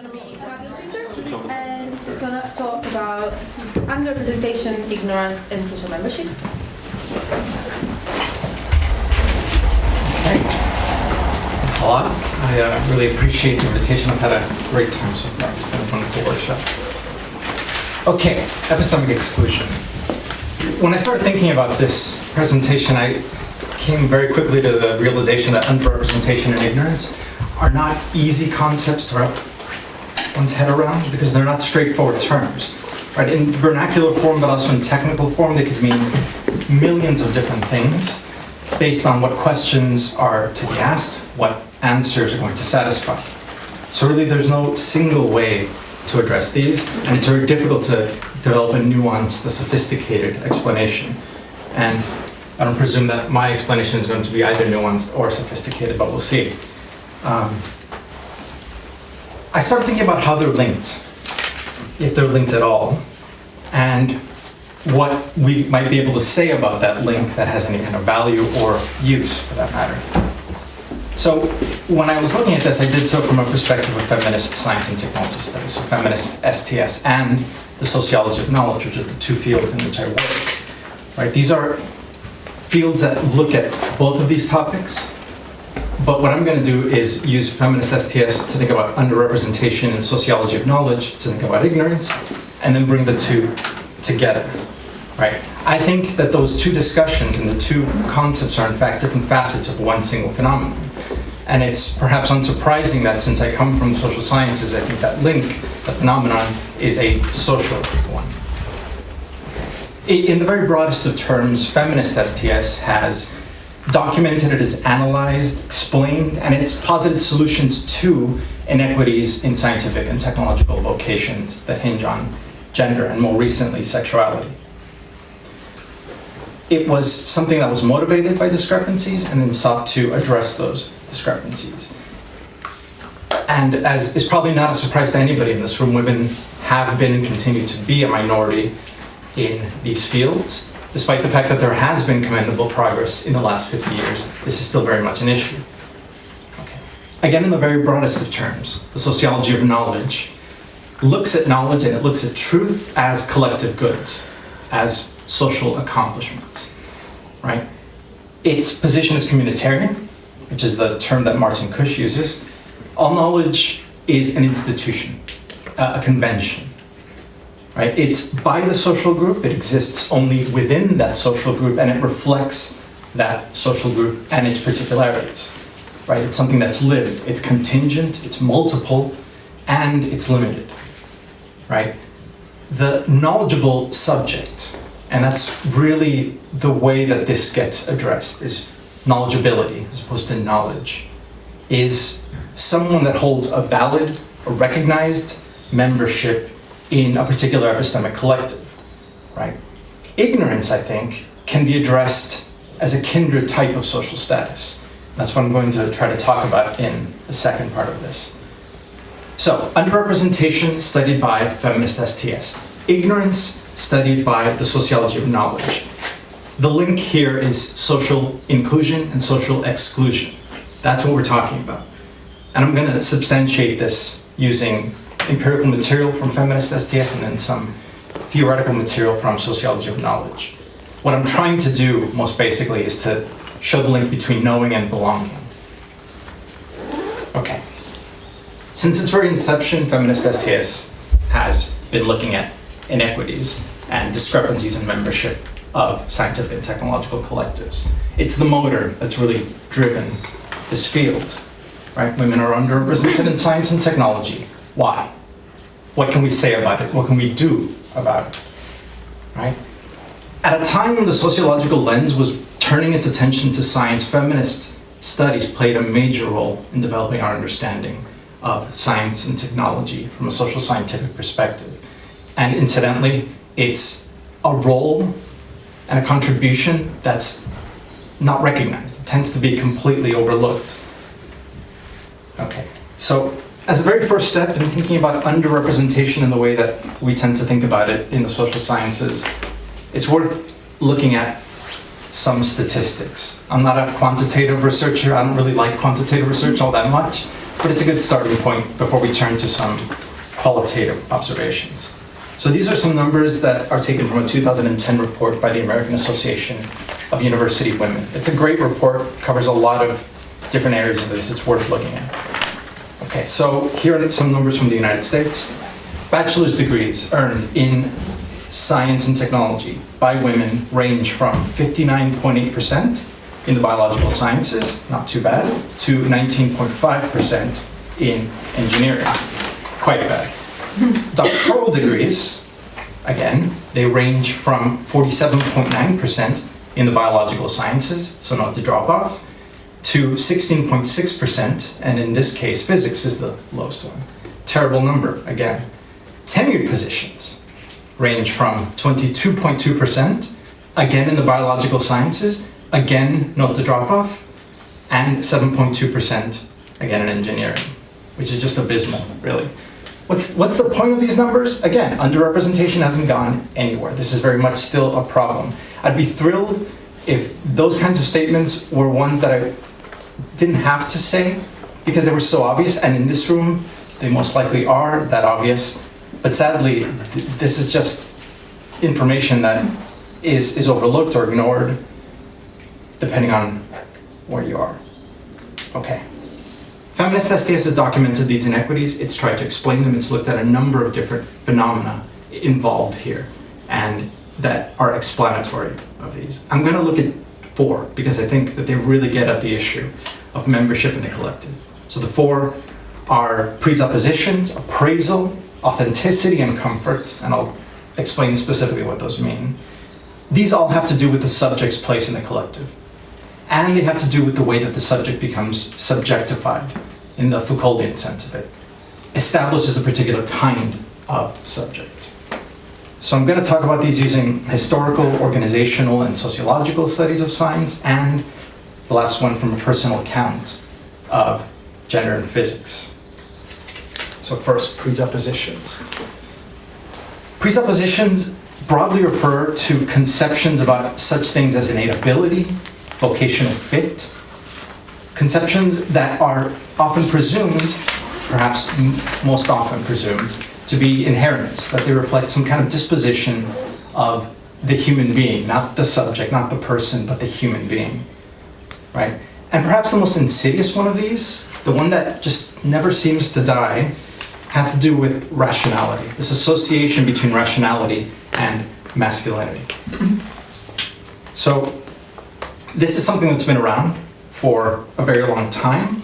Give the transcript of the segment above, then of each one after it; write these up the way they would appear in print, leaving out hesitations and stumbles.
going to be Pablo Schyfter, and he's going to talk about underrepresentation, ignorance, and social membership. Okay. Thanks a lot. I really appreciate the invitation. I've had a great time so far. It's been a wonderful workshop. Okay, epistemic exclusion. When I started thinking about this presentation, I came very quickly to the realization that underrepresentation and ignorance are not easy concepts to wrap one's head around because they're not straightforward terms. Right? In vernacular form, but also in technical form, they could mean millions of different things based on what questions are to be asked, what answers are going to satisfy. So really, there's no single way to address these, and it's very difficult to develop a nuanced, a sophisticated explanation. And I don't presume that my explanation is going to be either nuanced or sophisticated, but we'll see. I started thinking about how they're linked, if they're linked at all, and what we might be able to say about that link that has any kind of value or use, for that matter. So when I was looking at this, I did so from a perspective of feminist science and technology studies, so feminist STS and the sociology of knowledge, which are the two fields in which I work. Right? These are fields that look at both of these topics, but what I'm going to do is use feminist STS to think about underrepresentation and sociology of knowledge to think about ignorance, and then bring the two together. Right? I think that those two discussions and the two concepts are in fact different facets of one single phenomenon. And it's perhaps unsurprising that since I come from the social sciences, I think that link, the phenomenon, is a social one. In the very broadest of terms, feminist STS has documented it, has analyzed, explained, and it's posited solutions to inequities in scientific and technological vocations that hinge on gender and more recently sexuality. It was something that was motivated by discrepancies and then sought to address those discrepancies. And as is probably not a surprise to anybody in this room, women have been and continue to be a minority in these fields, despite the fact that there has been commendable progress in the last 50 years. This is still very much an issue. Okay. Again, in the very broadest of terms, the sociology of knowledge looks at knowledge and it looks at truth as collective goods, as social accomplishments, right? Its position is communitarian, which is the term that Martin Cush uses. All knowledge is an institution, a convention, right? It's by the social group, it exists only within that social group, and it reflects that social group and its particularities, right? It's something that's lived, it's contingent, it's multiple, and it's limited, right? The knowledgeable subject, and that's really the way that this gets addressed, is knowledgeability as opposed to knowledge, is someone that holds a valid or recognized membership in a particular epistemic collective, right? Ignorance, I think, can be addressed as a kindred type of social status. That's what I'm going to try to talk about in the second part of this. So, underrepresentation studied by feminist STS. Ignorance studied by the sociology of knowledge. The link here is social inclusion and social exclusion. That's what we're talking about. And I'm going to substantiate this using empirical material from feminist STS and then some theoretical material from sociology of knowledge. What I'm trying to do, most basically, is to show the link between knowing and belonging. Okay. Since its very inception, feminist STS has been looking at inequities and discrepancies in membership of scientific and technological collectives. It's the motor that's really driven this field, right? Women are underrepresented in science and technology. Why? What can we say about it? What can we do about it, right? At a time when the sociological lens was turning its attention to science, feminist studies played a major role in developing our understanding of science and technology from a social scientific perspective. And incidentally, it's a role and a contribution that's not recognized. It tends to be completely overlooked. Okay, so as a very first step in thinking about underrepresentation in the way that we tend to think about it in the social sciences, it's worth looking at some statistics. I'm not a quantitative researcher. I don't really like quantitative research all that much. but it's a good starting point before we turn to some qualitative observations. So these are some numbers that are taken from a 2010 report by the American Association of University Women. It's a great report, covers a lot of different areas of this. It's worth looking at. Okay, so here are some numbers from the United States. Bachelor's degrees earned in science and technology by women range from 59.8% in the biological sciences, not too bad, to 19.5% in engineering, quite bad. Doctoral degrees, again, they range from 47.9% in the biological sciences, so not the drop-off, to 16.6%, and in this case, physics is the lowest one. Terrible number, again. Tenured positions range from 22.2%, again in the biological sciences, again not the drop-off, and 7.2%, again in engineering, which is just abysmal, really. What's the point of these numbers? Again, underrepresentation hasn't gone anywhere. This is very much still a problem. I'd be thrilled if those kinds of statements were ones that I didn't have to say because they were so obvious, and in this room, they most likely are that obvious. But sadly, this is just information that is overlooked or ignored depending on where you are. Okay. Feminist STS has documented these inequities. It's tried to explain them. It's looked at a number of different phenomena involved here and that are explanatory of these. I'm going to look at 4 because I think that they really get at the issue of membership in the collective. So the 4 are presuppositions, appraisal, authenticity, and comfort, and I'll explain specifically what those mean. These all have to do with the subject's place in the collective. And they have to do with the way that the subject becomes subjectified in the Foucauldian sense of it, establishes a particular kind of subject. So I'm going to talk about these using historical, organizational, and sociological studies of science, and the last one from a personal account of gender and physics. So first, presuppositions. Presuppositions broadly refer to conceptions about such things as innate ability, vocational fit, conceptions that are often presumed, perhaps most often presumed, to be inherent, that they reflect some kind of disposition of the human being, not the subject, not the person, but the human being, right? And perhaps the most insidious one of these, the one that just never seems to die, has to do with rationality, this association between rationality and masculinity. So, this is something that's been around for a very long time.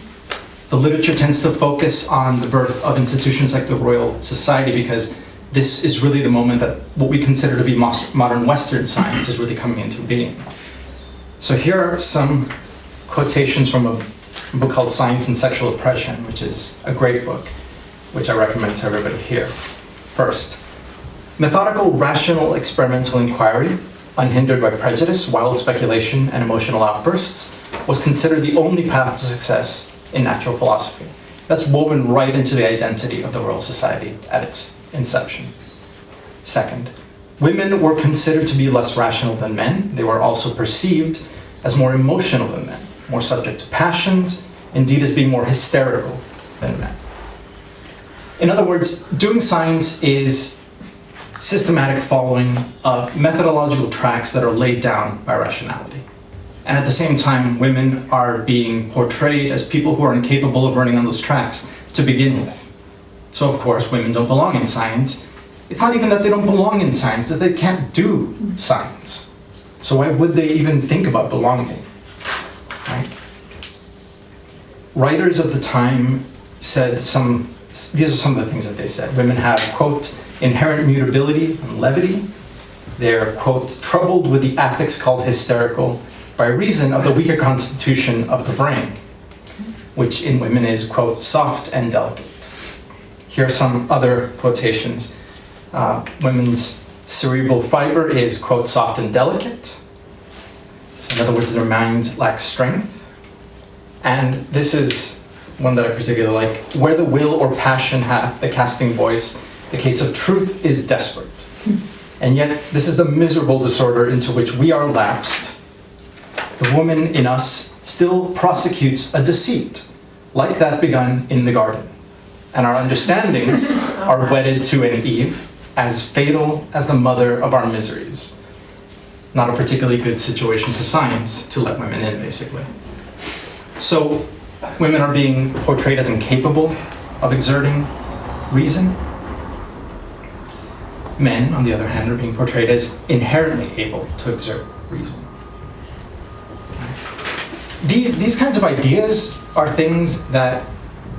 The literature tends to focus on the birth of institutions like the Royal Society because this is really the moment that what we consider to be modern Western science is really coming into being. So here are some quotations from a book called Science and Sexual Oppression, which is a great book, which I recommend to everybody here. First, methodical, rational, experimental inquiry, unhindered by prejudice, wild speculation, and emotional outbursts, was considered the only path to success in natural philosophy. That's woven right into the identity of the Royal Society at its inception. Second, women were considered to be less rational than men. They were also perceived as more emotional than men, more subject to passions, indeed as being more hysterical than men. In other words, doing science is systematic following of methodological tracks that are laid down by rationality. And at the same time, women are being portrayed as people who are incapable of running on those tracks to begin with. So of course, women don't belong in science. It's not even that they don't belong in science, that they can't do science. So why would they even think about belonging, right? Writers of the time said these are some of the things that they said. Women have, quote, inherent mutability and levity. They're, quote, troubled with the affects called hysterical by reason of the weaker constitution of the brain, which in women is, quote, soft and delicate. Here are some other quotations. Women's cerebral fiber is, quote, soft and delicate. So in other words, their mind lacks strength. And this is one that I particularly like. Where the will or passion hath the casting voice, the case of truth is desperate. And yet, this is the miserable disorder into which we are lapsed. The woman in us still prosecutes a deceit, like that begun in the garden, and our understandings are wedded to an Eve, as fatal as the mother of our miseries. Not a particularly good situation for science to let women in, basically. So women are being portrayed as incapable of exerting reason. Men, on the other hand, are being portrayed as inherently able to exert reason. These kinds of ideas are things that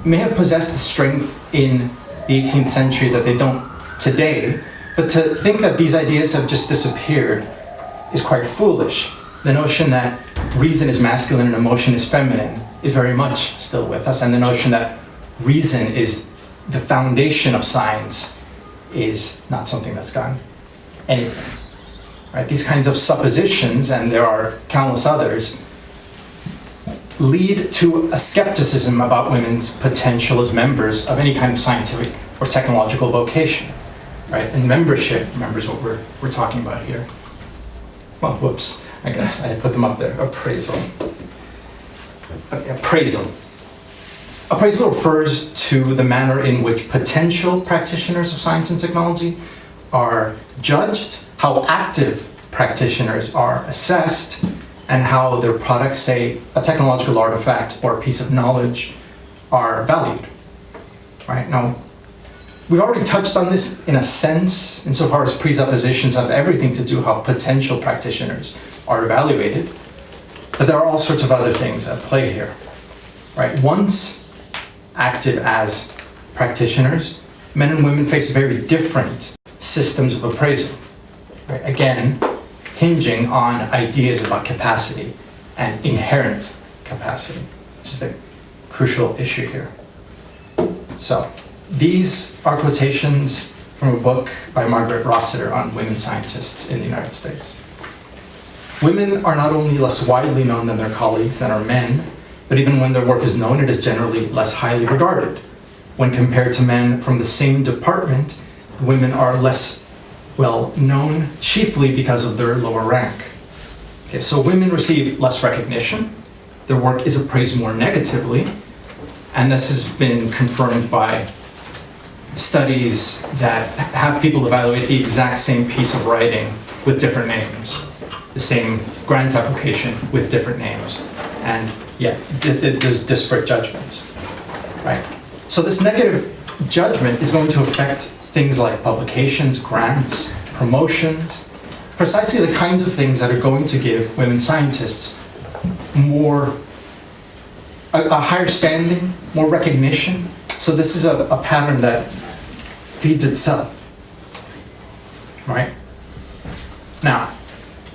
may have possessed strength in the 18th century that they don't today, but to think that these ideas have just disappeared is quite foolish. The notion that reason is masculine and emotion is feminine is very much still with us, and the notion that reason is the foundation of science is not something that's gone anywhere. Right? These kinds of suppositions, and there are countless others, lead to a skepticism about women's potential as members of any kind of scientific or technological vocation. Right? And membership, remember, is what we're talking about here. Well, whoops, I guess I had put them up there. Appraisal. Okay, appraisal. Appraisal refers to the manner in which potential practitioners of science and technology are judged, how active practitioners are assessed, and how their products, say a technological artifact or a piece of knowledge, are valued. Right? Now, we've already touched on this in a sense, insofar as presuppositions have everything to do with how potential practitioners are evaluated, but there are all sorts of other things at play here. Right? Once active as practitioners, men and women face very different systems of appraisal. Right? Again, hinging on ideas about capacity and inherent capacity, which is the crucial issue here. So, these are quotations from a book by Margaret Rossiter on women scientists in the United States. Women are not only less widely known than their colleagues that are men, but even when their work is known, it is generally less highly regarded. When compared to men from the same department, women are less well known, chiefly because of their lower rank. Okay, so women receive less recognition, their work is appraised more negatively, and this has been confirmed by studies that have people evaluate the exact same piece of writing with different names, the same grant application with different names, and yeah, there's disparate judgments, right? So this negative judgment is going to affect things like publications, grants, promotions, precisely the kinds of things that are going to give women scientists a higher standing, more recognition. So this is a pattern that feeds itself, right? Now,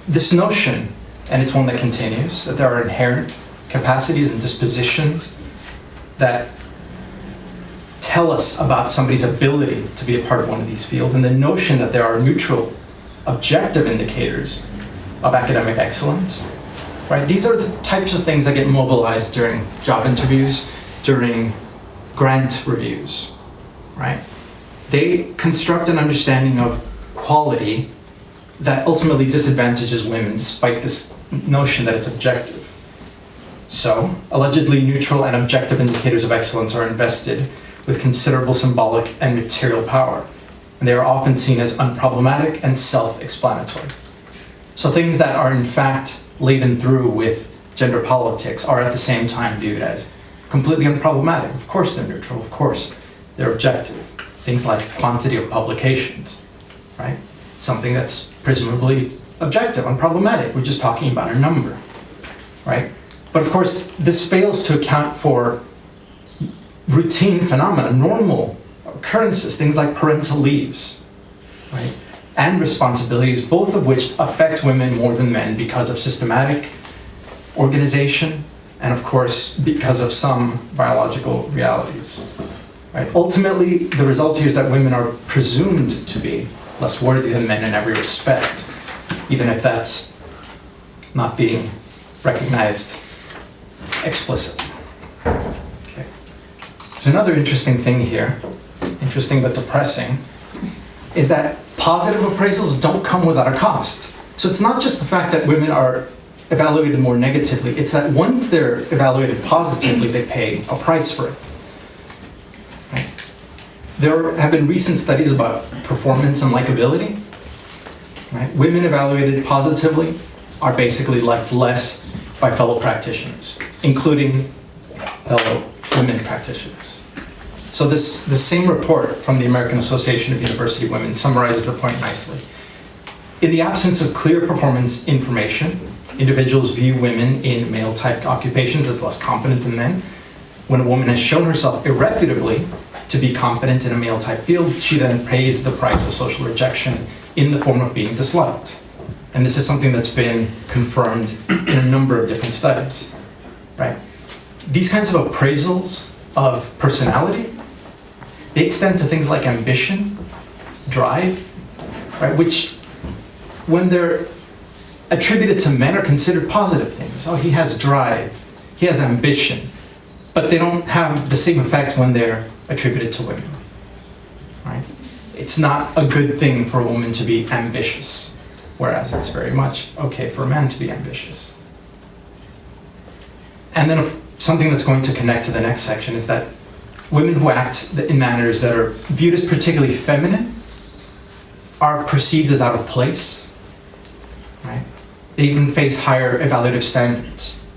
this notion, and it's one that continues, that there are inherent capacities and dispositions that tell us about somebody's ability to be a part of one of these fields, and the notion that there are neutral, objective indicators of academic excellence, right? These are the types of things that get mobilized during job interviews, during grant reviews, right? They construct an understanding of quality that ultimately disadvantages women despite this notion that it's objective. So, allegedly neutral and objective indicators of excellence are invested with considerable symbolic and material power, and they are often seen as unproblematic and self-explanatory. So things that are in fact laden through with gender politics are at the same time viewed as completely unproblematic. Of course they're neutral, of course they're objective. Things like quantity of publications, right? Something that's presumably objective, unproblematic. We're just talking about a number, right? But of course, this fails to account for routine phenomena, normal occurrences, things like parental leaves, right? And responsibilities, both of which affect women more than men because of systematic organization and of course because of some biological realities, right? Ultimately, the result here is that women are presumed to be less worthy than men in every respect, even if that's not being recognized explicitly. Okay. There's another interesting thing here, interesting but depressing, is that positive appraisals don't come without a cost. So it's not just the fact that women are evaluated more negatively, it's that once they're evaluated positively, they pay a price for it. Right? There have been recent studies about performance and likability. Right? Women evaluated positively are basically liked less by fellow practitioners, including fellow women practitioners. So the same report from the American Association of University Women summarizes the point nicely. In the absence of clear performance information, individuals view women in male-typed occupations as less competent than men. When a woman has shown herself irrefutably to be competent in a male-type field, she then pays the price of social rejection in the form of being disliked. And this is something that's been confirmed in a number of different studies, right? These kinds of appraisals of personality, they extend to things like ambition, drive, right? Which, when they're attributed to men, are considered positive things. Oh, he has drive, he has ambition, but they don't have the same effect when they're attributed to women, right? It's not a good thing for a woman to be ambitious, whereas it's very much okay for a man to be ambitious. And then something that's going to connect to the next section is that women who act in manners that are viewed as particularly feminine are perceived as out of place, right? They even face higher evaluative standards.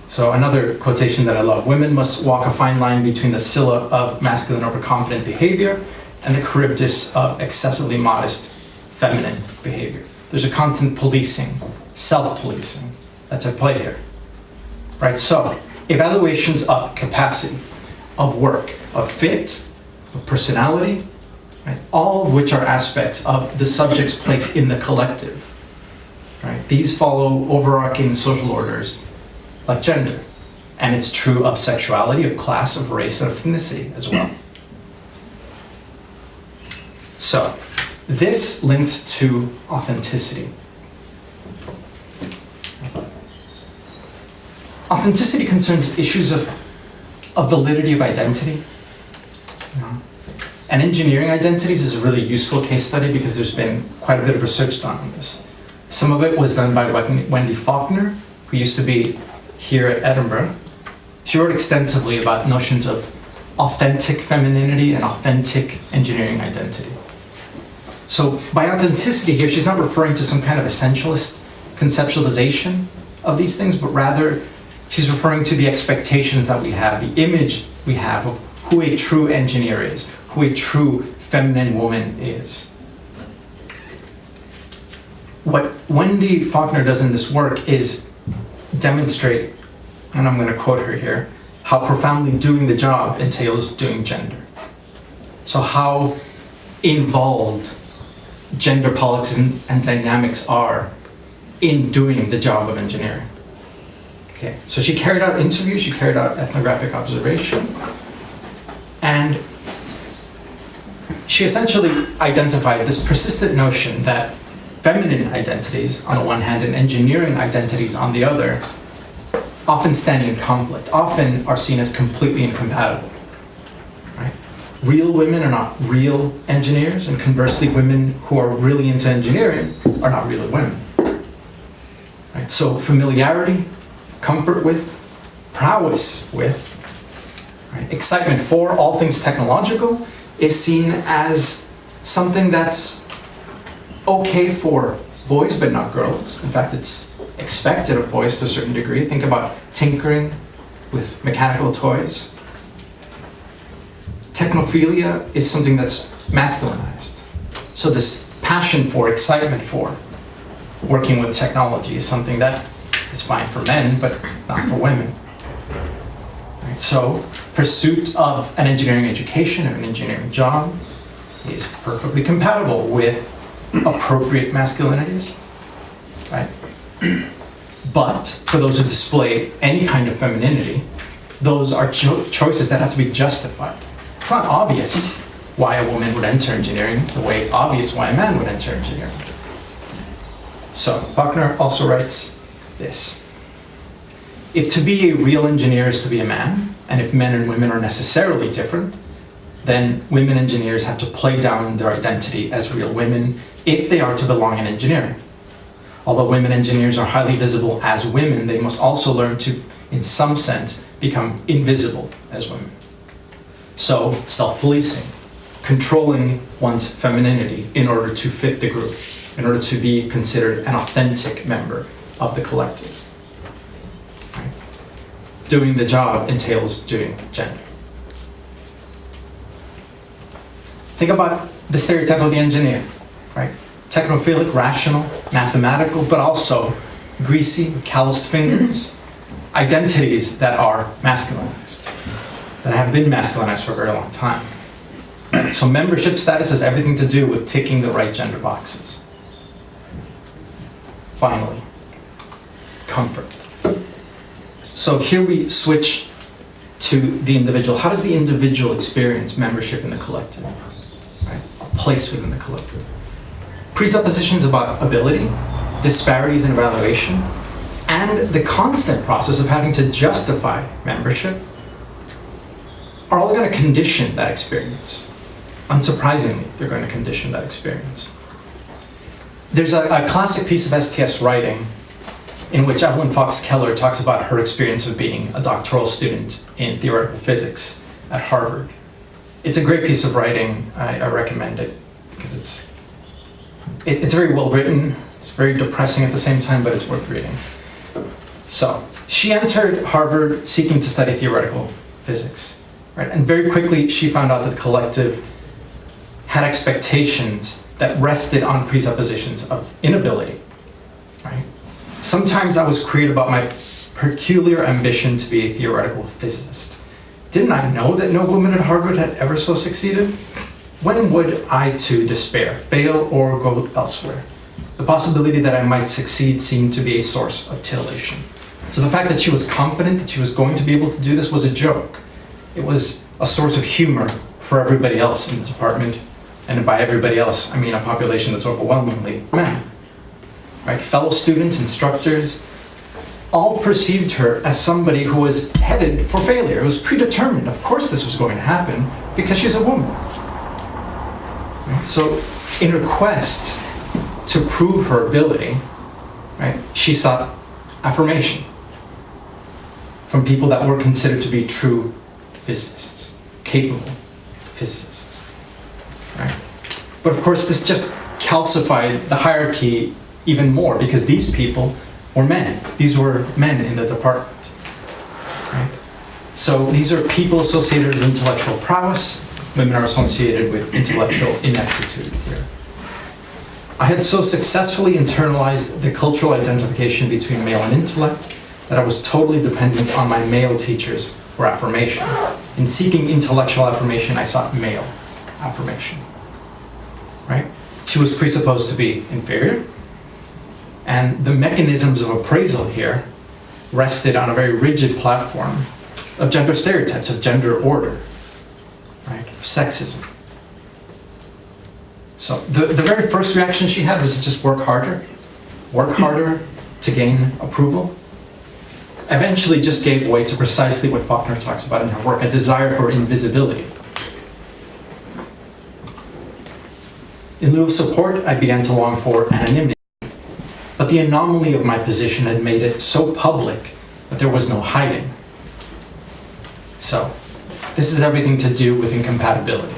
So another quotation that I love: women must walk a fine line between the Scylla of masculine overconfident behavior and the Charybdis of excessively modest feminine behavior. There's a constant policing, self-policing that's at play here, right? So evaluations of capacity, of work, of fit, of personality, right? All of which are aspects of the subject's place in the collective, right? These follow overarching social orders like gender, and it's true of sexuality, of class, of race, and of ethnicity as well. So this links to authenticity. Authenticity concerns issues of validity of identity. And engineering identities is a really useful case study because there's been quite a bit of research done on this. Some of it was done by Wendy Faulkner, who used to be here at Edinburgh. She wrote extensively about notions of authentic femininity and authentic engineering identity. So by authenticity here, she's not referring to some kind of essentialist conceptualization of these things, but rather she's referring to the expectations that we have, the image we have of who a true engineer is, who a true feminine woman is. What Wendy Faulkner does in this work is demonstrate, and I'm going to quote her here, how profoundly doing the job entails doing gender. So how involved gender politics and dynamics are in doing the job of engineering. Okay, so she carried out interviews, she carried out ethnographic observation, and she essentially identified this persistent notion that feminine identities on the one hand and engineering identities on the other often stand in conflict, often are seen as completely incompatible. Right? Real women are not real engineers, and conversely, women who are really into engineering are not really women. Right? So familiarity, comfort with, prowess with, right? Excitement for all things technological is seen as something that's okay for boys but not girls. In fact, it's expected of boys to a certain degree. Think about tinkering with mechanical toys. Technophilia is something that's masculinized. So this passion for, excitement for working with technology is something that is fine for men, but not for women. Right? So pursuit of an engineering education or an engineering job is perfectly compatible with appropriate masculinities, right? But for those who display any kind of femininity, those are choices that have to be justified. It's not obvious why a woman would enter engineering the way it's obvious why a man would enter engineering. So Faulkner also writes this: if to be a real engineer is to be a man, and if men and women are necessarily different, then women engineers have to play down their identity as real women if they are to belong in engineering. Although women engineers are highly visible as women, they must also learn to, in some sense, become invisible as women. So, self-policing, controlling one's femininity in order to fit the group, in order to be considered an authentic member of the collective. Right? Doing the job entails doing gender. Think about the stereotype of the engineer, right? Technophilic, rational, mathematical, but also greasy, with calloused fingers. Identities that are masculinized, that have been masculinized for a very long time. So membership status has everything to do with ticking the right gender boxes. Finally, comfort. So here we switch to the individual. How does the individual experience membership in the collective? Right? A place within the collective. Presuppositions about ability, disparities in evaluation, and the constant process of having to justify membership are all going to condition that experience. Unsurprisingly, they're going to condition that experience. There's a classic piece of STS writing in which Evelyn Fox Keller talks about her experience of being a doctoral student in theoretical physics at Harvard. It's a great piece of writing. I recommend it because it's very well written. It's very depressing at the same time, but it's worth reading. So, she entered Harvard seeking to study theoretical physics, right? And very quickly she found out that the collective had expectations that rested on presuppositions of inability, right? Sometimes I was queried about my peculiar ambition to be a theoretical physicist. Didn't I know that no woman at Harvard had ever so succeeded? When would I too despair, fail, or go elsewhere? The possibility that I might succeed seemed to be a source of titillation. So the fact that she was confident that she was going to be able to do this was a joke. It was a source of humor for everybody else in the department. And by everybody else, I mean a population that's overwhelmingly men. Right? Fellow students, instructors, all perceived her as somebody who was headed for failure. It was predetermined. Of course this was going to happen because she's a woman. Right? So in her quest to prove her ability, right, she sought affirmation from people that were considered to be true physicists, capable physicists, right? But of course, this just calcified the hierarchy even more because these people were men. These were men in the department, right? So these are people associated with intellectual prowess. Women are associated with intellectual ineptitude here. I had so successfully internalized the cultural identification between male and intellect that I was totally dependent on my male teachers for affirmation. In seeking intellectual affirmation, I sought male affirmation, right? She was presupposed to be inferior, and the mechanisms of appraisal here rested on a very rigid platform of gender stereotypes, of gender order, right? Of sexism. So the very first reaction she had was just work harder to gain approval. Eventually just gave way to precisely what Faulkner talks about in her work, a desire for invisibility. In lieu of support, I began to long for anonymity. But the anomaly of my position had made it so public that there was no hiding. So, this is everything to do with incompatibility,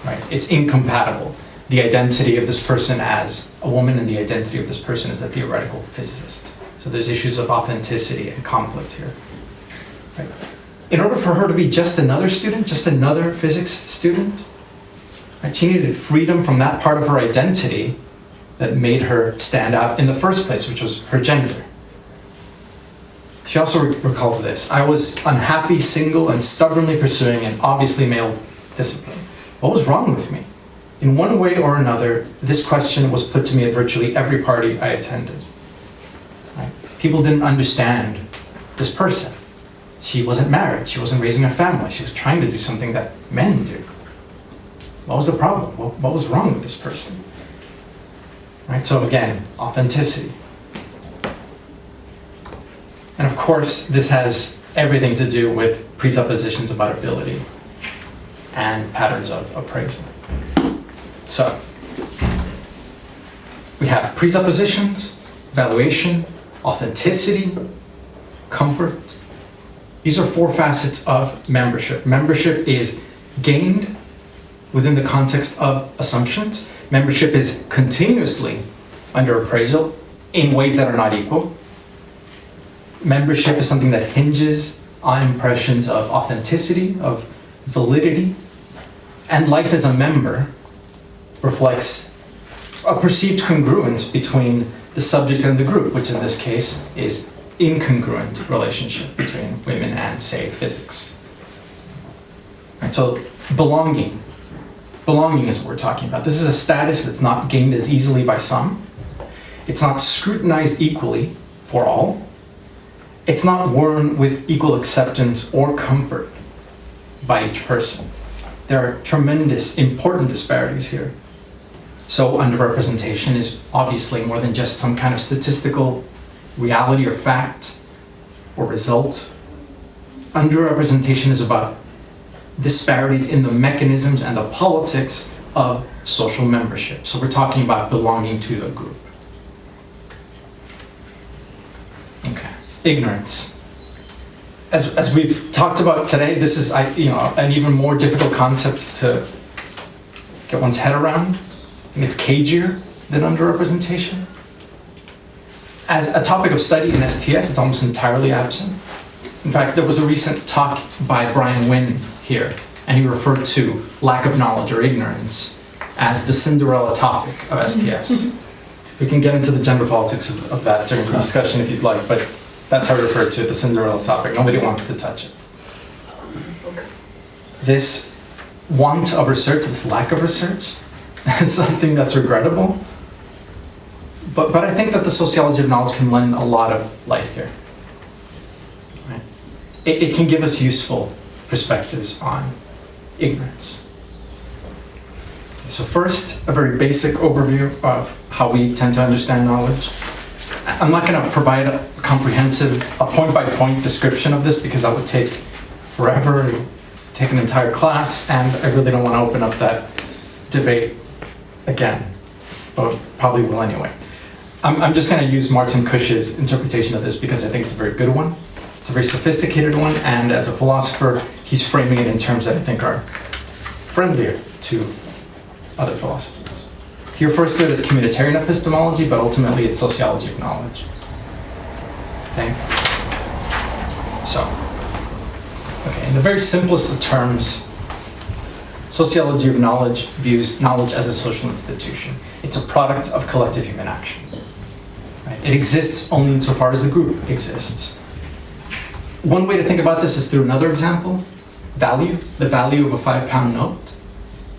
right? It's incompatible. The identity of this person as a woman and the identity of this person as a theoretical physicist. So there's issues of authenticity and conflict here. Right? In order for her to be just another student, just another physics student, right, she needed freedom from that part of her identity that made her stand out in the first place, which was her gender. She also recalls this: I was unhappy, single, and stubbornly pursuing an obviously male discipline. What was wrong with me? In one way or another, this question was put to me at virtually every party I attended. Right? People didn't understand this person. She wasn't married, she wasn't raising a family, she was trying to do something that men do. What was the problem? What was wrong with this person? Right? So again, authenticity. And of course, this has everything to do with presuppositions about ability and patterns of appraisal. So, we have presuppositions, valuation, authenticity, comfort. These are 4 facets of membership. Membership is gained within the context of assumptions. Membership is continuously under appraisal in ways that are not equal. Membership is something that hinges on impressions of authenticity, of validity, and life as a member reflects a perceived congruence between the subject and the group, which in this case is incongruent relationship between women and, say, physics. Right, so belonging is what we're talking about. This is a status that's not gained as easily by some. It's not scrutinized equally for all. It's not worn with equal acceptance or comfort by each person. There are tremendous, important disparities here. So underrepresentation is obviously more than just some kind of statistical reality or fact or result. Underrepresentation is about disparities in the mechanisms and the politics of social membership. So we're talking about belonging to the group. Okay, ignorance. As we've talked about today, this is an even more difficult concept to get one's head around. I think it's cagier than underrepresentation. As a topic of study in STS, it's almost entirely absent. In fact, there was a recent talk by Brian Wynn here, and he referred to lack of knowledge or ignorance as the Cinderella topic of STS. We can get into the gender politics of that during the discussion if you'd like, but that's how I refer to it, the Cinderella topic. Nobody wants to touch it. This want of research, this lack of research, is something that's regrettable. But I think that the sociology of knowledge can lend a lot of light here. Right? It can give us useful perspectives on ignorance. So first, a very basic overview of how we tend to understand knowledge. I'm not going to provide a comprehensive, a point-by-point description of this because that would take forever and take an entire class, and I really don't want to open up that debate again, but probably will anyway. I'm just going to use Martin Cush's interpretation of this because I think it's a very good one. It's a very sophisticated one, and as a philosopher, he's framing it in terms that I think are friendlier to other philosophers. He refers to it as communitarian epistemology, but ultimately it's sociology of knowledge. Okay? In the very simplest of terms, sociology of knowledge views knowledge as a social institution. It's a product of collective human action. Right? It exists only insofar as the group exists. One way to think about this is through another example, value, the value of a £5 note.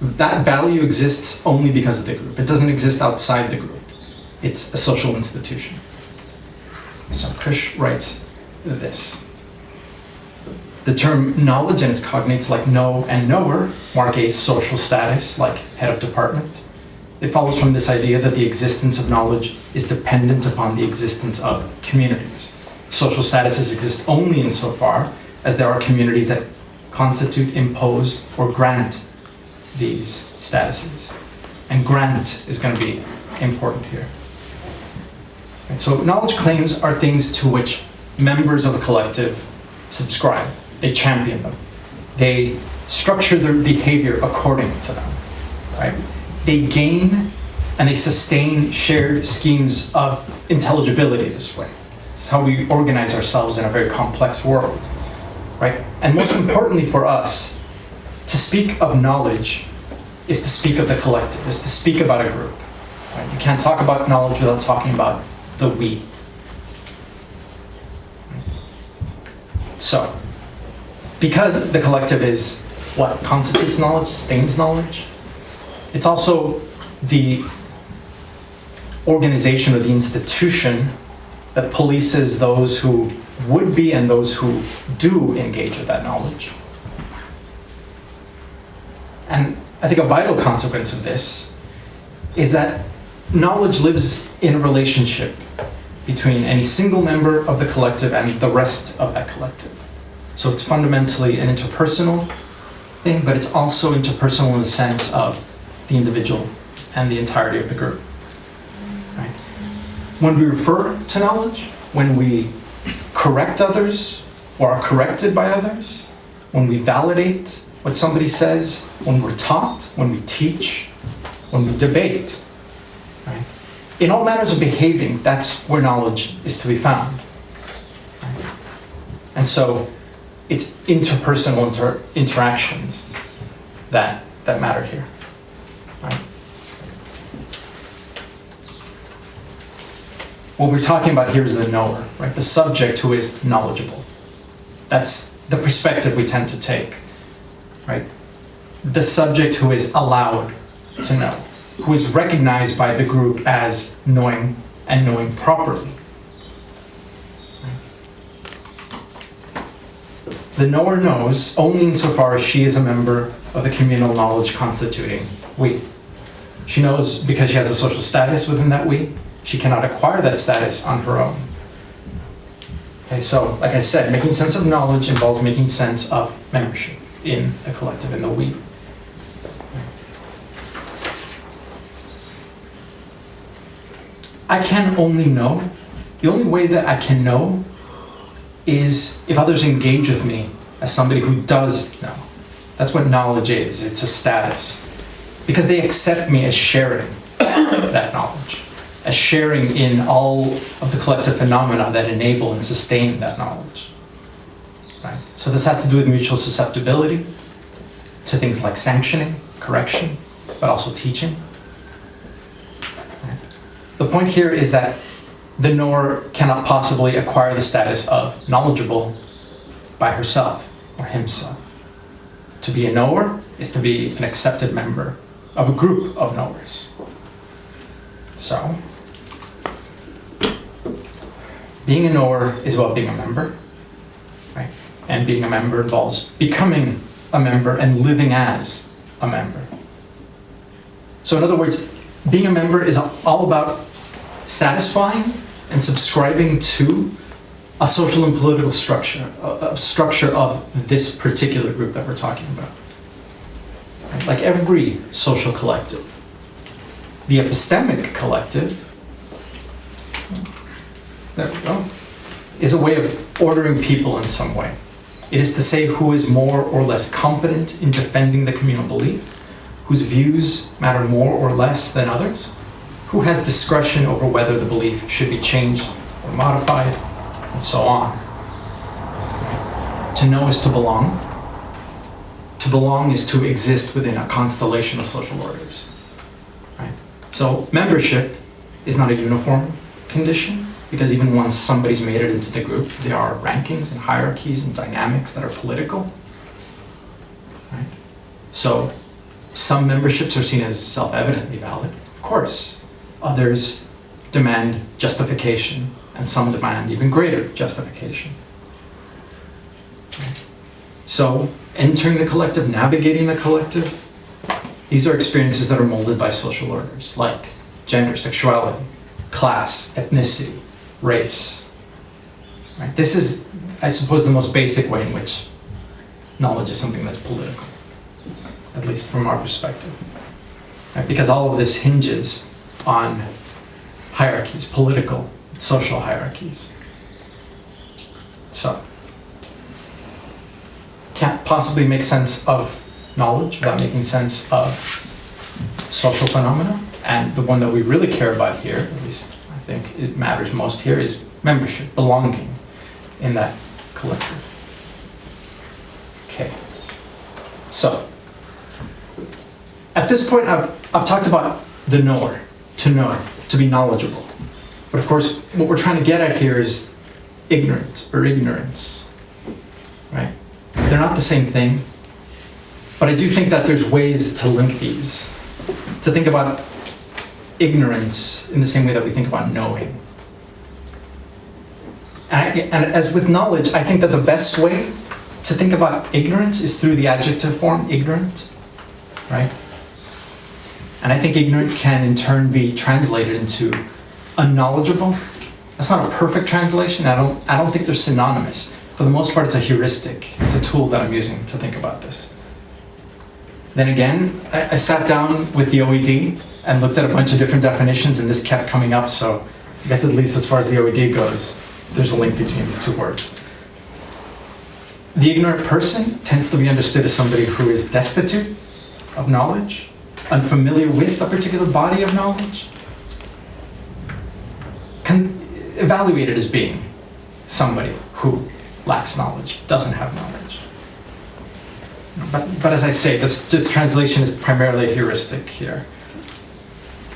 That value exists only because of the group. It doesn't exist outside the group. It's a social institution. So Kush writes this. The term knowledge and its cognates like know and knower mark a social status like head of department. It follows from this idea that the existence of knowledge is dependent upon the existence of communities. Social statuses exist only insofar as there are communities that constitute, impose, or grant these statuses. And grant is going to be important here. And so knowledge claims are things to which members of a collective subscribe. They champion them. They structure their behavior according to them. Right? They gain and they sustain shared schemes of intelligibility this way. It's how we organize ourselves in a very complex world. Right? And most importantly for us, to speak of knowledge is to speak of the collective, is to speak about a group. Right? You can't talk about knowledge without talking about the we. So, because the collective is what constitutes knowledge, sustains knowledge, it's also the organization or the institution that polices those who would be and those who do engage with that knowledge. And I think a vital consequence of this is that knowledge lives in a relationship between any single member of the collective and the rest of that collective. So it's fundamentally an interpersonal thing, but it's also interpersonal in the sense of the individual and the entirety of the group. Right? when we refer to knowledge, when we correct others or are corrected by others, when we validate what somebody says, when we're taught, when we teach, when we debate, right? In all matters of behaving, that's where knowledge is to be found. Right? And so it's interpersonal interactions that matter here. Right? What we're talking about here is the knower, right? The subject who is knowledgeable. That's the perspective we tend to take, right? The subject who is allowed to know, who is recognized by the group as knowing and knowing properly. The knower knows only insofar as she is a member of the communal knowledge constituting we. She knows because she has a social status within that we. She cannot acquire that status on her own. Okay, so like I said, making sense of knowledge involves making sense of membership in the collective, in the we. I can only know, the only way that I can know is if others engage with me as somebody who does know. That's what knowledge is, it's a status. Because they accept me as sharing that knowledge, as sharing in all of the collective phenomena that enable and sustain that knowledge. Right? So this has to do with mutual susceptibility to things like sanctioning, correction, but also teaching. Right? The point here is that the knower cannot possibly acquire the status of knowledgeable by herself or himself. To be a knower is to be an accepted member of a group of knowers. So, being a knower is about being a member, right? And being a member involves becoming a member and living as a member. So in other words, being a member is all about satisfying and subscribing to a social and political structure, a structure of this particular group that we're talking about. Like every social collective, the epistemic collective, there we go, is a way of ordering people in some way. It is to say who is more or less competent in defending the communal belief, whose views matter more or less than others, who has discretion over whether the belief should be changed or modified, and so on. To know is to belong. To belong is to exist within a constellation of social orders. Right? So membership is not a uniform condition, because even once somebody's made it into the group, there are rankings and hierarchies and dynamics that are political. Right? So some memberships are seen as self-evidently valid, of course. Others demand justification, and some demand even greater justification. So, entering the collective, navigating the collective, these are experiences that are molded by social orders, like gender, sexuality, class, ethnicity, race. Right? This is, I suppose, the most basic way in which knowledge is something that's political, at least from our perspective. Right? Because all of this hinges on hierarchies, political, social hierarchies. So, can't possibly make sense of knowledge without making sense of social phenomena. And the one that we really care about here, at least I think it matters most here, is membership, belonging in that collective. Okay. So, at this point I've talked about the knower, to know, to be knowledgeable. But of course, what we're trying to get at here is ignorance or ignorance, right? They're not the same thing, but I do think that there's ways to link these. To think about ignorance in the same way that we think about knowing. And as with knowledge, I think that the best way to think about ignorance is through the adjective form, ignorant, right? And I think ignorant can in turn be translated into unknowledgeable. That's not a perfect translation. I don't think they're synonymous. For the most part, it's a heuristic. It's a tool that I'm using to think about this. Then again, I sat down with the OED and looked at a bunch of different definitions, and this kept coming up, so I guess at least as far as the OED goes, there's a link between these two words. The ignorant person tends to be understood as somebody who is destitute of knowledge, unfamiliar with a particular body of knowledge, evaluated as being somebody who lacks knowledge, doesn't have knowledge. But as I say, this translation is primarily a heuristic here.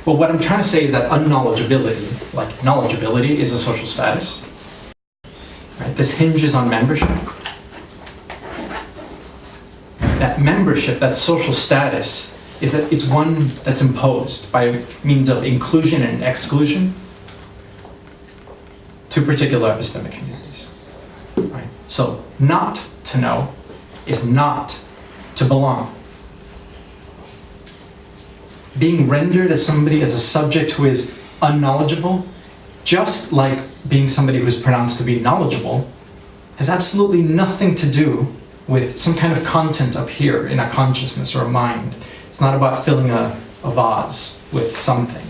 But what I'm trying to say is that unknowledgeability, like knowledgeability, is a social status. Right? This hinges on membership. That membership, that social status, is that it's one that's imposed by means of inclusion and exclusion to particular epistemic communities. Right? So not to know is not to belong. Being rendered as somebody, as a subject who is unknowledgeable, just like being somebody who is pronounced to be knowledgeable, has absolutely nothing to do with some kind of content up here in a consciousness or a mind. It's not about filling a vase with something.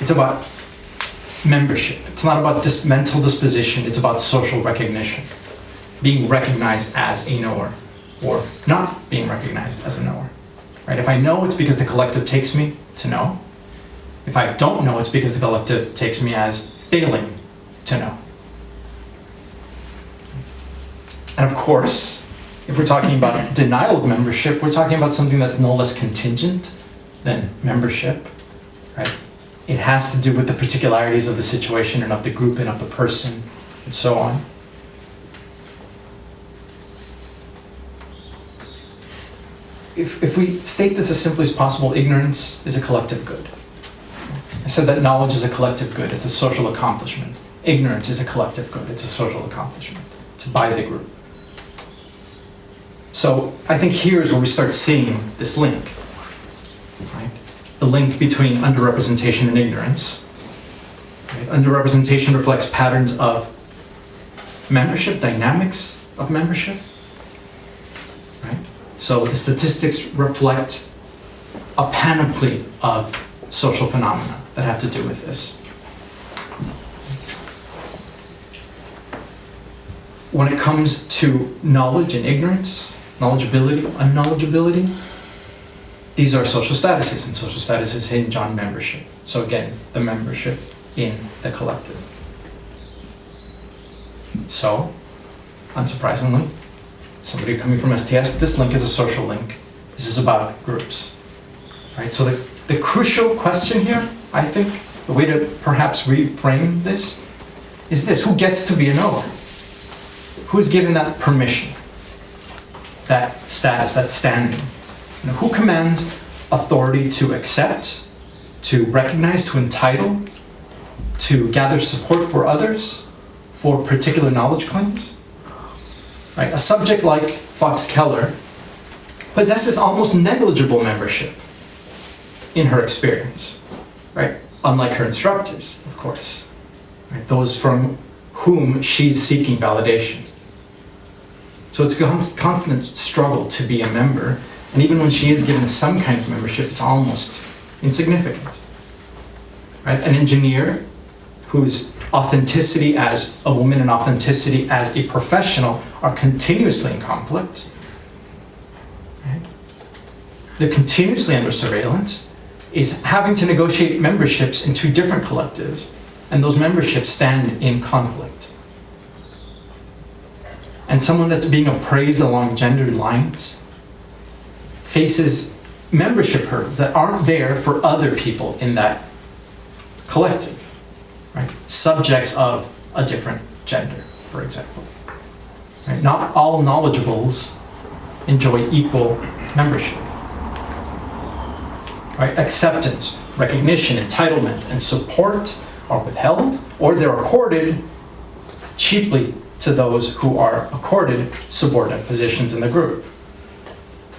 It's about membership. It's not about mental disposition. It's about social recognition. Being recognized as a knower, or not being recognized as a knower. Right? If I know, it's because the collective takes me to know. If I don't know, it's because the collective takes me as failing to know. And of course, if we're talking about denial of membership, we're talking about something that's no less contingent than membership, right? It has to do with the particularities of the situation and of the group and of the person and so on. If we state this as simply as possible, ignorance is a collective good. I said that knowledge is a collective good. It's a social accomplishment. Ignorance is a collective good. It's a social accomplishment. It's by the group. So I think here is where we start seeing this link. Right? The link between underrepresentation and ignorance. Right? Underrepresentation reflects patterns of membership, dynamics of membership. Right? So the statistics reflect a panoply of social phenomena that have to do with this. When it comes to knowledge and ignorance, knowledgeability, unknowledgeability, these are social statuses, and social statuses hinge on membership. So again, the membership in the collective. So, unsurprisingly, somebody coming from STS, this link is a social link. This is about groups. Right? So the crucial question here, I think, the way to perhaps reframe this, is this: who gets to be a knower? Who is given that permission, that status, that standing? You know, who commands authority to accept, to recognize, to entitle, to gather support for others, for particular knowledge claims? Right? A subject like Fox Keller possesses almost negligible membership in her experience, right? Unlike her instructors, of course, right? Those from whom she's seeking validation. So it's a constant struggle to be a member, and even when she is given some kind of membership, it's almost insignificant. Right? An engineer whose authenticity as a woman and authenticity as a professional are continuously in conflict. Right? They're continuously under surveillance, is having to negotiate memberships in two different collectives, and those memberships stand in conflict. And someone that's being appraised along gendered lines faces membership hurdles that aren't there for other people in that collective, right? Subjects of a different gender, for example. Right? Not all knowledgeables enjoy equal membership. Right? Acceptance, recognition, entitlement, and support are withheld, or they're accorded cheaply to those who are accorded subordinate positions in the group.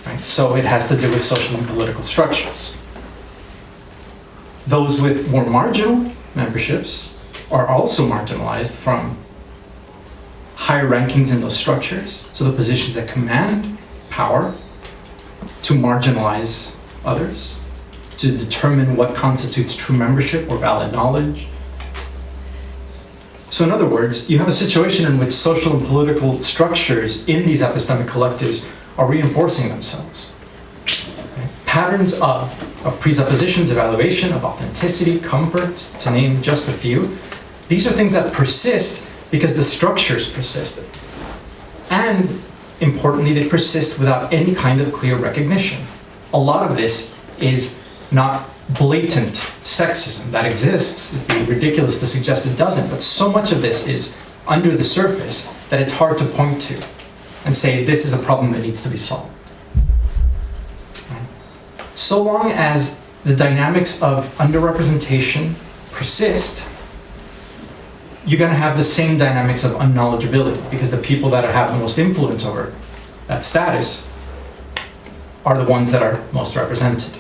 Right? So it has to do with social and political structures. Those with more marginal memberships are also marginalized from higher rankings in those structures, so the positions that command power to marginalize others, to determine what constitutes true membership or valid knowledge, So in other words, you have a situation in which social and political structures in these epistemic collectives are reinforcing themselves. Patterns of presuppositions, evaluation, of authenticity, comfort, to name just a few. These are things that persist because the structures persisted. And importantly, they persist without any kind of clear recognition. A lot of this is not blatant sexism that exists. It'd be ridiculous to suggest it doesn't, but so much of this is under the surface that it's hard to point to and say this is a problem that needs to be solved. So long as the dynamics of underrepresentation persist, you're going to have the same dynamics of unknowledgeability, because the people that have the most influence over that status are the ones that are most represented.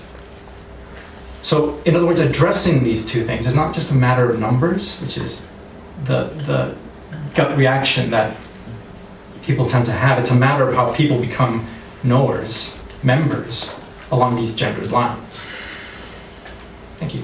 So, in other words, addressing these two things is not just a matter of numbers, which is the gut reaction that people tend to have. It's a matter of how people become knowers, members, along these gendered lines. Thank you.